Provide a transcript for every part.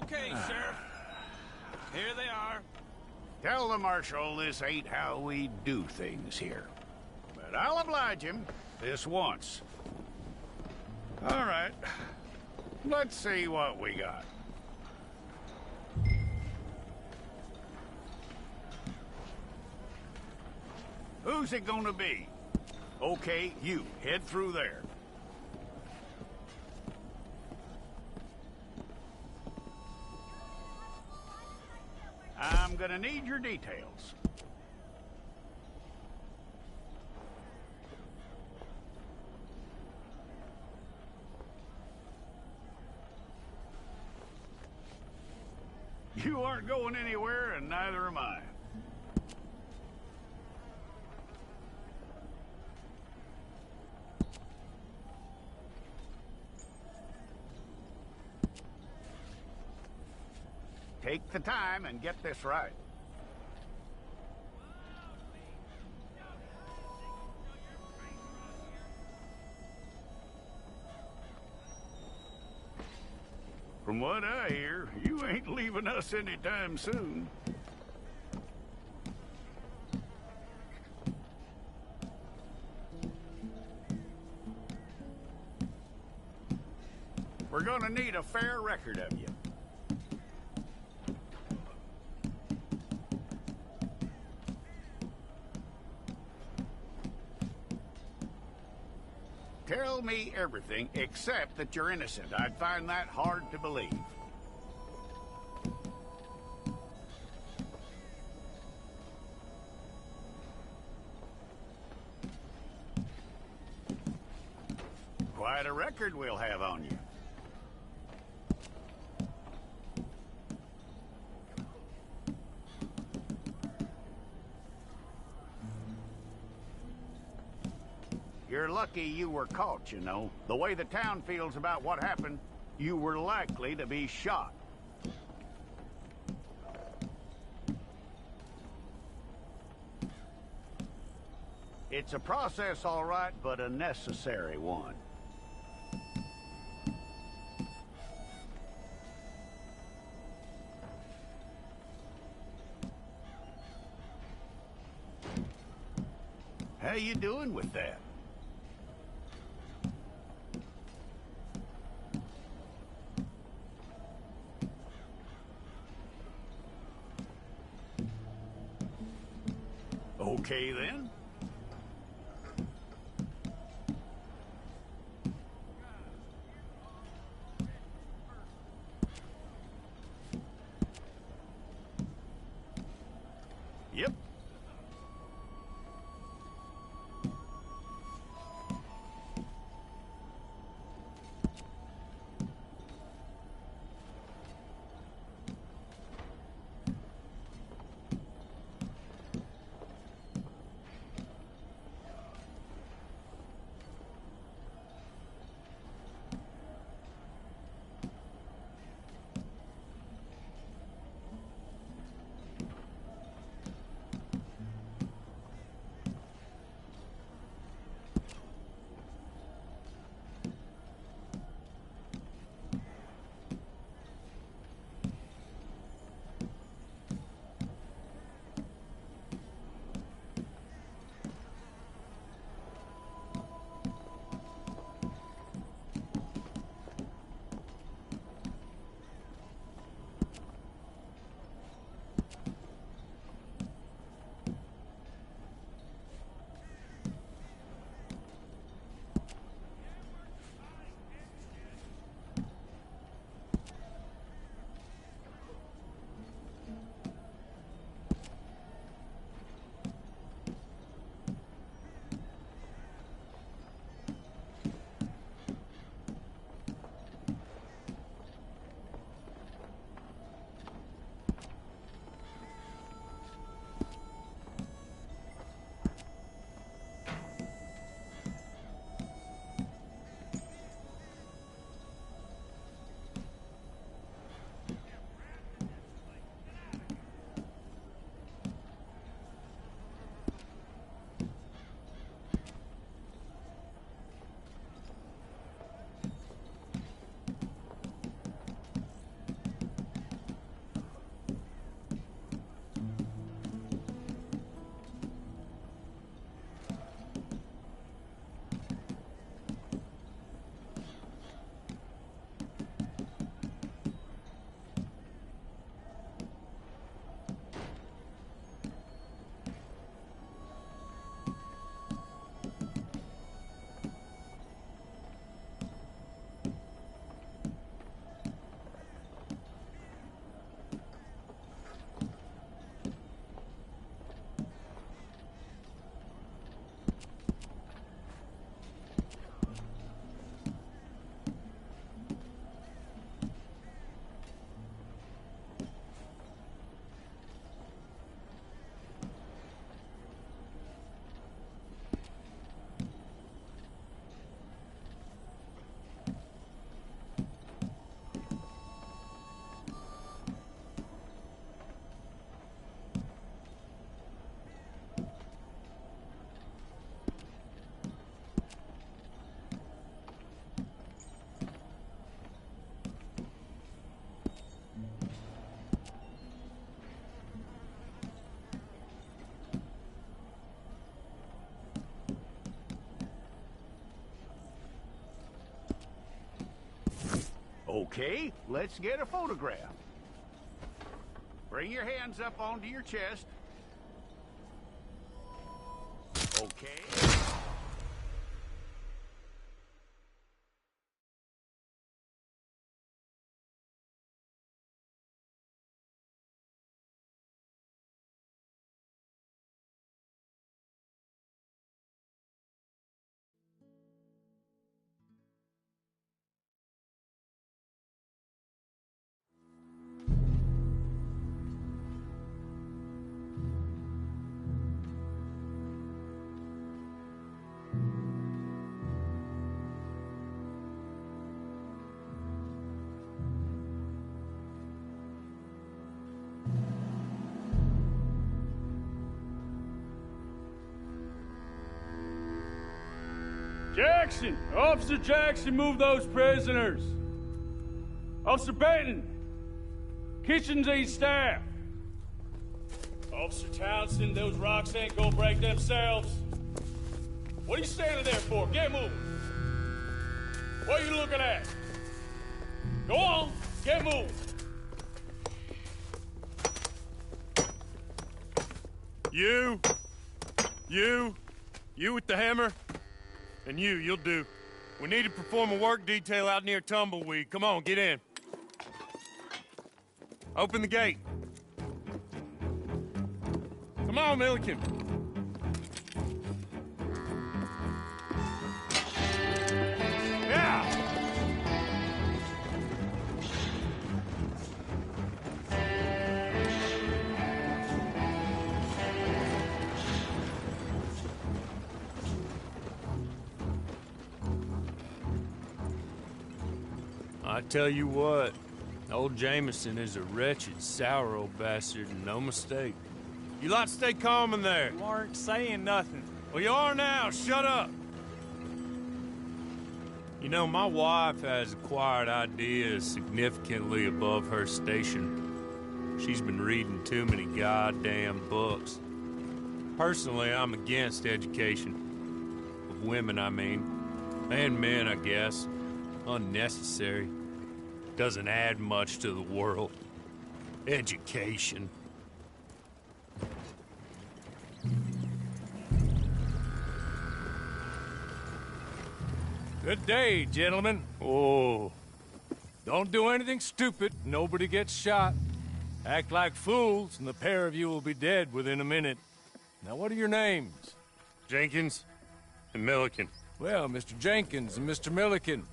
Okay, Sheriff. Here they are. Tell the Marshal this ain't how we do things here. But I'll oblige him this once. All right. Let's see what we got. Who's it gonna be? Okay, you. Head through there. I'm gonna need your details. You aren't going anywhere, and neither am I. Take the time and get this right. From what I hear, you ain't leaving us anytime soon. We're gonna need a fair record of you. Tell me everything except that you're innocent. I'd find that hard to believe. Quite a record we'll have on you. You're lucky you were caught, you know. The way the town feels about what happened, you were likely to be shot. It's a process, all right, but a necessary one. How you doing with that? Okay, then. Yep. Okay, let's get a photograph. Bring your hands up onto your chest. Okay. Jackson! Officer Jackson, move those prisoners! Officer Benton! Kitchens aid staff! Officer Townsend, those rocks ain't gonna break themselves. What are you standing there for? Get moving! What are you looking at? Go on, get moving! You with the hammer? And you'll do. We need to perform a work detail out near Tumbleweed. Come on, get in. Open the gate. Come on, Milliken. Yeah! I tell you what, old Jameson is a wretched, sour old bastard, and no mistake. You lot stay calm in there. You aren't saying nothing. Well, you are now. Shut up. You know, my wife has acquired ideas significantly above her station. She's been reading too many goddamn books. Personally, I'm against education. Of women, I mean. And men, I guess. Unnecessary. Doesn't add much to the world. Education. Good day, gentlemen. Oh. Don't do anything stupid. Nobody gets shot. Act like fools, and the pair of you will be dead within a minute. Now, what are your names? Jenkins and Milliken. Well, Mr. Jenkins and Mr. Milliken,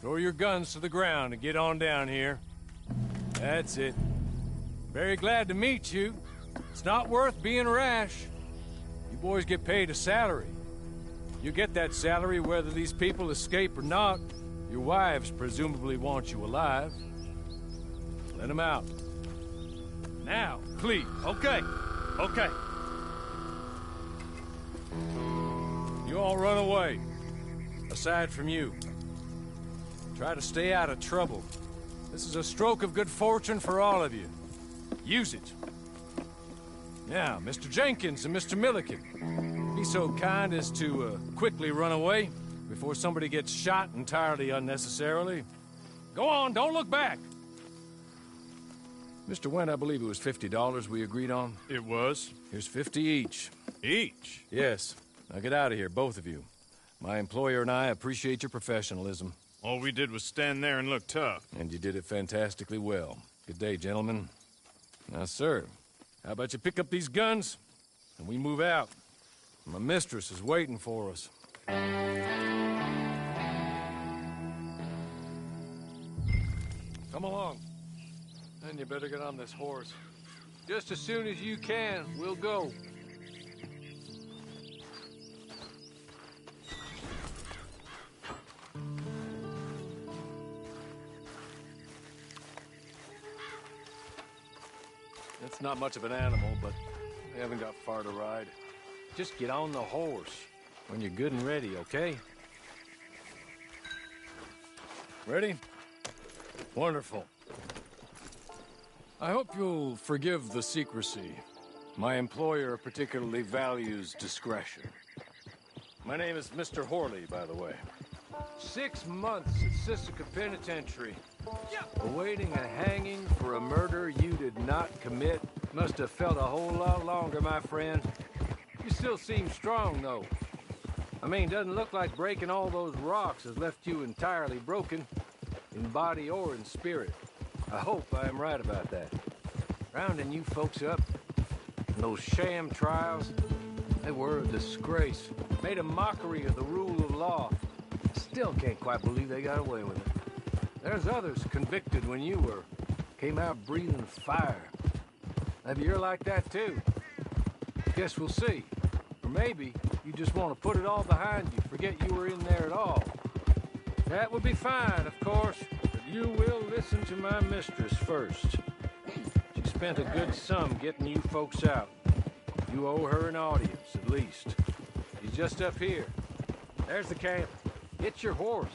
throw your guns to the ground and get on down here. That's it. Very glad to meet you. It's not worth being rash. You boys get paid a salary. You get that salary whether these people escape or not. Your wives presumably want you alive. Let them out. Now, please. Okay. You all run away. Aside from you. Try to stay out of trouble. This is a stroke of good fortune for all of you. Use it. Now, Mr. Jenkins and Mr. Milliken, be so kind as to quickly run away before somebody gets shot entirely unnecessarily. Go on, don't look back. Mr. Wendt, I believe it was $50 we agreed on. It was. Here's 50 each. Each? Yes. Now get out of here, both of you. My employer and I appreciate your professionalism. All we did was stand there and look tough. And you did it fantastically well. Good day, gentlemen. Now, sir, how about you pick up these guns, and we move out? My mistress is waiting for us. Come along. Then you better get on this horse. Just as soon as you can, we'll go. It's not much of an animal, but we haven't got far to ride. Just get on the horse when you're good and ready, okay? Ready? Wonderful. I hope you'll forgive the secrecy. My employer particularly values discretion. My name is Mr. Horley, by the way. 6 months at Sisika Penitentiary. Awaiting a hanging for a murder you did not commit must have felt a whole lot longer, my friend. You still seem strong, though. I mean, doesn't look like breaking all those rocks has left you entirely broken, in body or in spirit. I hope I am right about that. Rounding you folks up, and those sham trials, they were a disgrace. Made a mockery of the rule of law. Still can't quite believe they got away with it. There's others convicted when you were. Came out breathing fire. Maybe you're like that too. Guess we'll see. Or maybe you just want to put it all behind you, forget you were in there at all. That would be fine, of course, but you will listen to my mistress first. She spent a good sum getting you folks out. You owe her an audience, at least. She's just up here. There's the camp. Get your horse.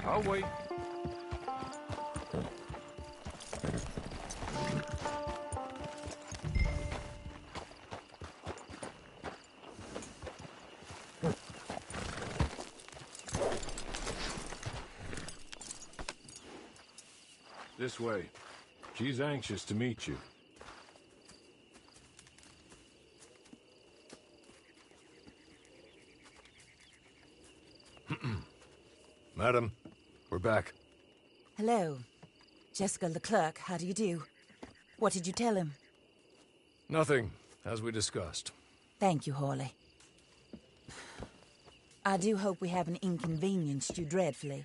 I'll wait. This way. She's anxious to meet you. Madam, we're back. Hello. Jessica Leclerc, how do you do? What did you tell him? Nothing, as we discussed. Thank you, Hawley. I do hope we haven't inconvenienced you dreadfully.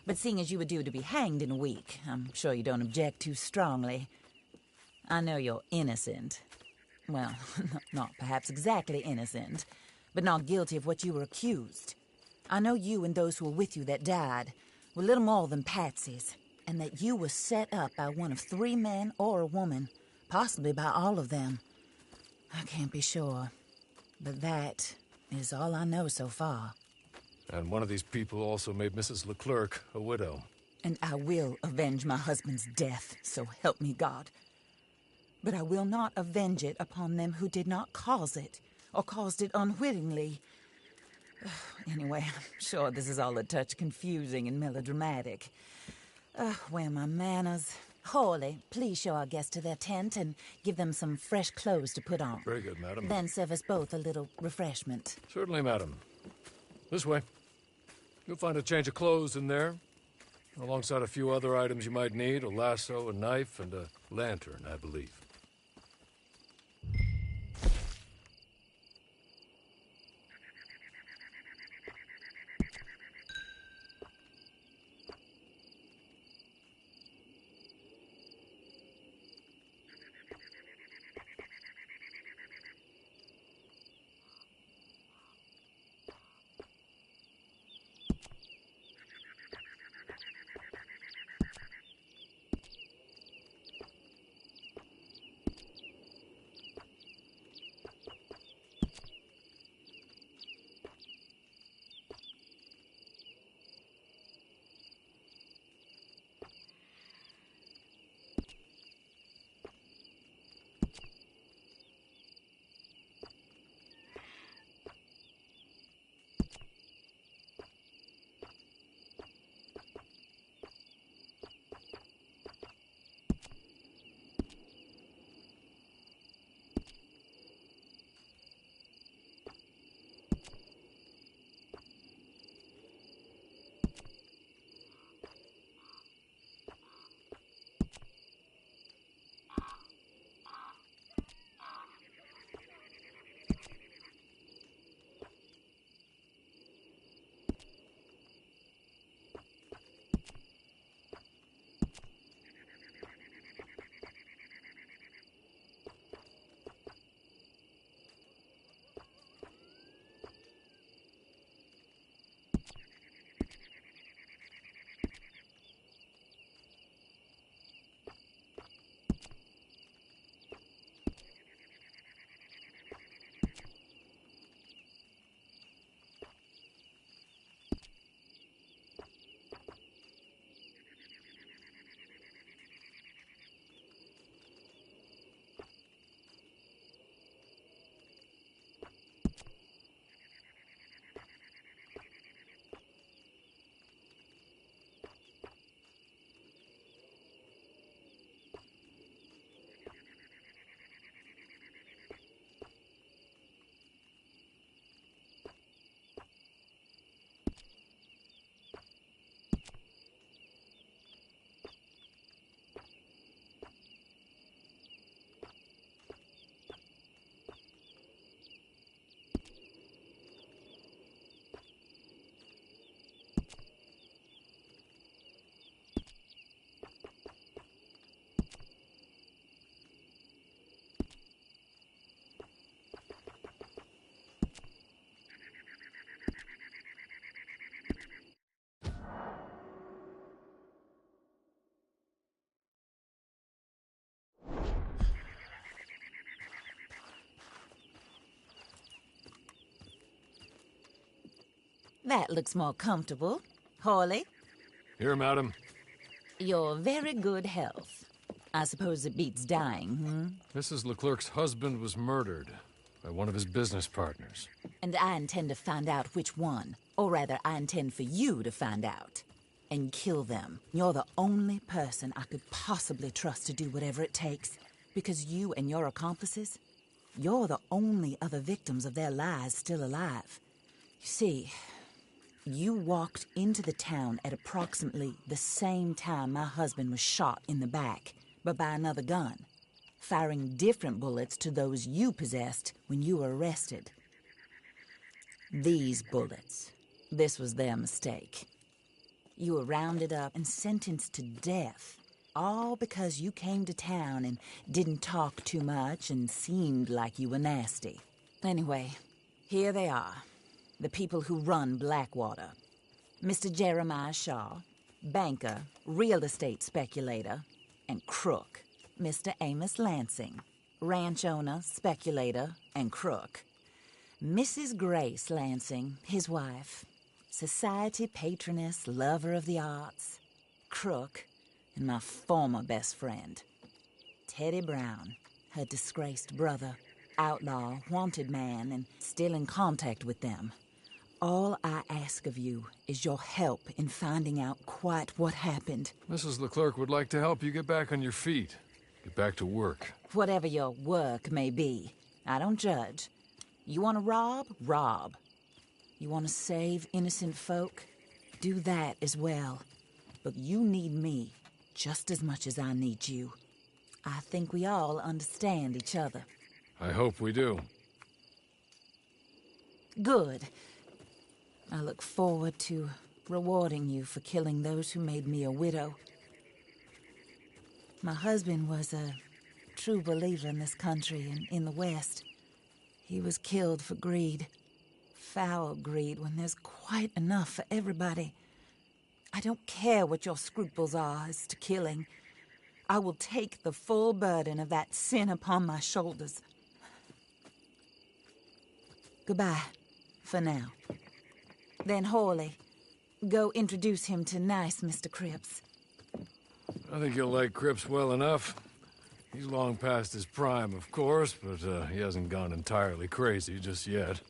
But seeing as you were due to be hanged in a week, I'm sure you don't object too strongly. I know you're innocent. Well, not perhaps exactly innocent, but not guilty of what you were accused. I know you and those who were with you that died were little more than patsies, and that you were set up by one of 3 men or a woman, possibly by all of them. I can't be sure, but that is all I know so far. And one of these people also made Mrs. Leclerc a widow. And I will avenge my husband's death, so help me God. But I will not avenge it upon them who did not cause it, or caused it unwittingly. Anyway, I'm sure this is all a touch confusing and melodramatic. Where are my manners? Hawley, please show our guests to their tent and give them some fresh clothes to put on. Very good, madam. Then serve us both a little refreshment. Certainly, madam. This way. You'll find a change of clothes in there, alongside a few other items you might need, a lasso, a knife, and a lantern, I believe. That looks more comfortable. Hawley, Here, madam. your very good health. I suppose it beats dying, Mrs. Leclerc's husband was murdered by one of his business partners. And I intend to find out which one. Or rather, I intend for you to find out. And kill them. You're the only person I could possibly trust to do whatever it takes. Because you and your accomplices, you're the only other victims of their lies still alive. You see, you walked into the town at approximately the same time my husband was shot in the back, but by another gun, firing different bullets to those you possessed when you were arrested. These bullets, this was their mistake. You were rounded up and sentenced to death, all because you came to town and didn't talk too much and seemed like you were nasty. Anyway, here they are, the people who run Blackwater. Mr. Jeremiah Shaw, banker, real estate speculator, and crook. Mr. Amos Lansing, ranch owner, speculator, and crook. Mrs. Grace Lansing, his wife, society patroness, lover of the arts, crook, and my former best friend. Teddy Brown, her disgraced brother, outlaw, wanted man, and still in contact with them. All I ask of you is your help in finding out quite what happened. Mrs. Leclerc would like to help you get back on your feet. Get back to work. Whatever your work may be, I don't judge. You want to rob? Rob. You want to save innocent folk? Do that as well. But you need me just as much as I need you. I think we all understand each other. I hope we do. Good. I look forward to rewarding you for killing those who made me a widow. My husband was a true believer in this country and in the West. He was killed for greed. Foul greed when there's quite enough for everybody. I don't care what your scruples are as to killing. I will take the full burden of that sin upon my shoulders. Goodbye, for now. Then Hawley, go introduce him to nice Mr. Cripps. I think you'll like Cripps well enough. He's long past his prime, of course, but he hasn't gone entirely crazy just yet.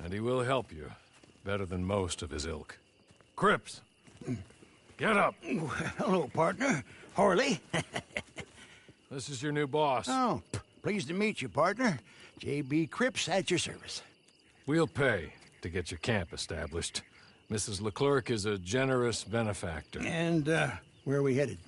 And he will help you, better than most of his ilk. Cripps! Get up! Hello, partner. Hawley. This is your new boss. Oh, pleased to meet you, partner. J.B. Cripps at your service. We'll pay to get your camp established. Mrs. Leclerc is a generous benefactor. And, where are we headed?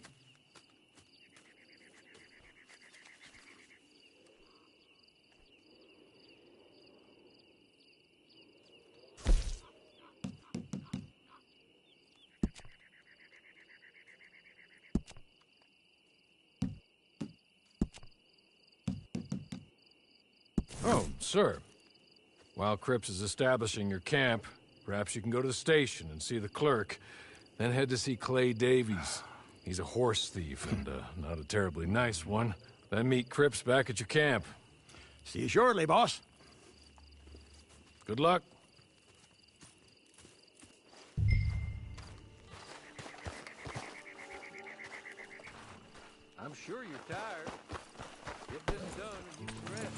Oh, sir. While Cripps is establishing your camp, perhaps you can go to the station and see the clerk, then head to see Clay Davies. He's a horse thief and not a terribly nice one. Then meet Cripps back at your camp. See you shortly, boss. Good luck. I'm sure you're tired. Get this done and you can rest.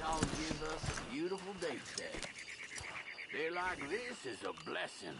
y'all give us a beautiful date today. Day like this is a blessing.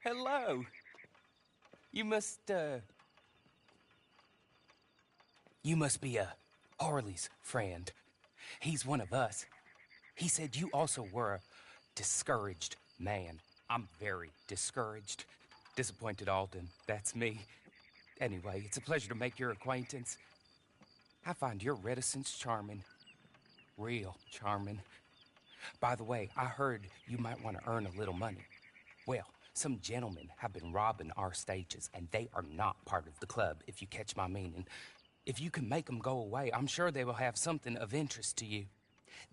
Hello. You must be Harley's friend. He's one of us. He said you also were a discouraged man. I'm very discouraged. Disappointed Alden, that's me. Anyway, it's a pleasure to make your acquaintance. I find your reticence charming. Real charming. By the way, I heard you might want to earn a little money. Well, some gentlemen have been robbing our stages, and they are not part of the club, if you catch my meaning. If you can make them go away, I'm sure they will have something of interest to you.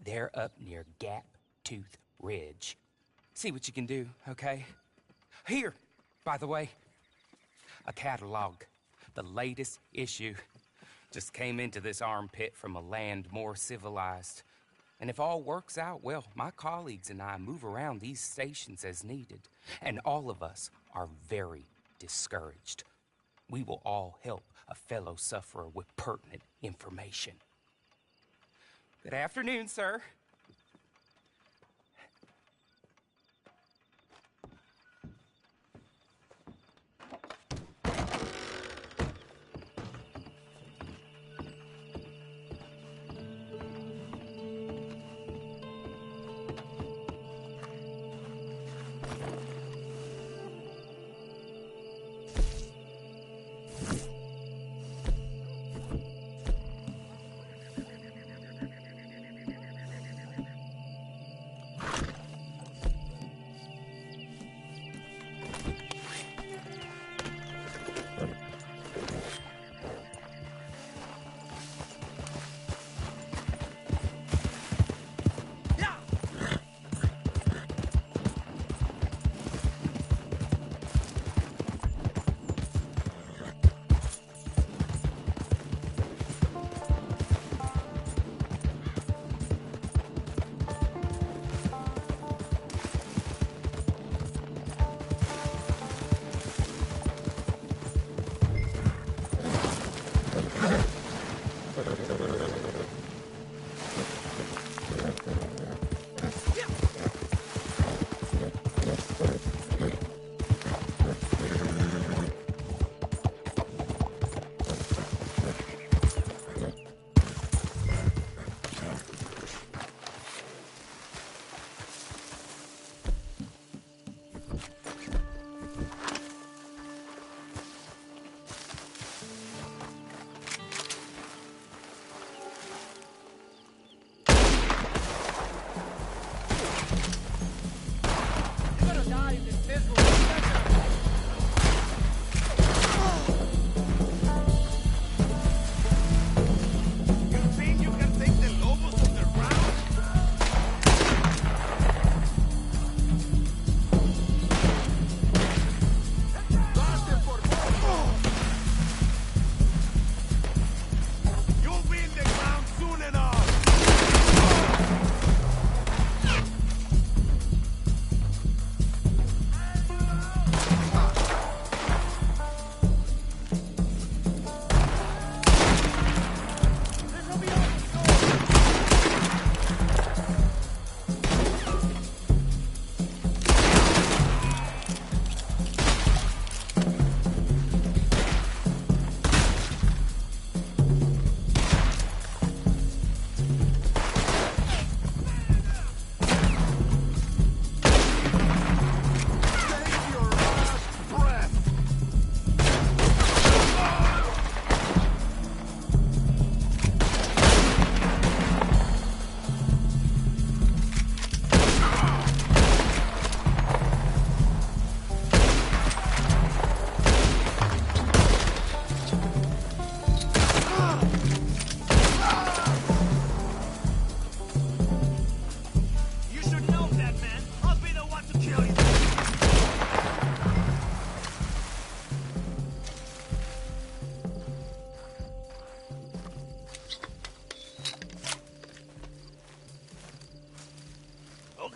They're up near Gap Tooth Ridge. See what you can do, okay? Here, by the way, a catalog. The latest issue. Just came into this armpit from a land more civilized. And if all works out, well, my colleagues and I move around these stations as needed. And all of us are very discouraged. We will all help a fellow sufferer with pertinent information. Good afternoon, sir.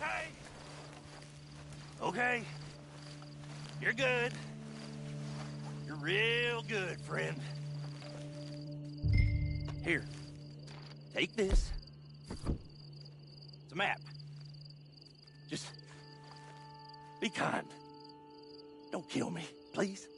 okay? Okay. You're good. You're real good, friend. Here. Take this. It's a map. Just be kind. Don't kill me, please.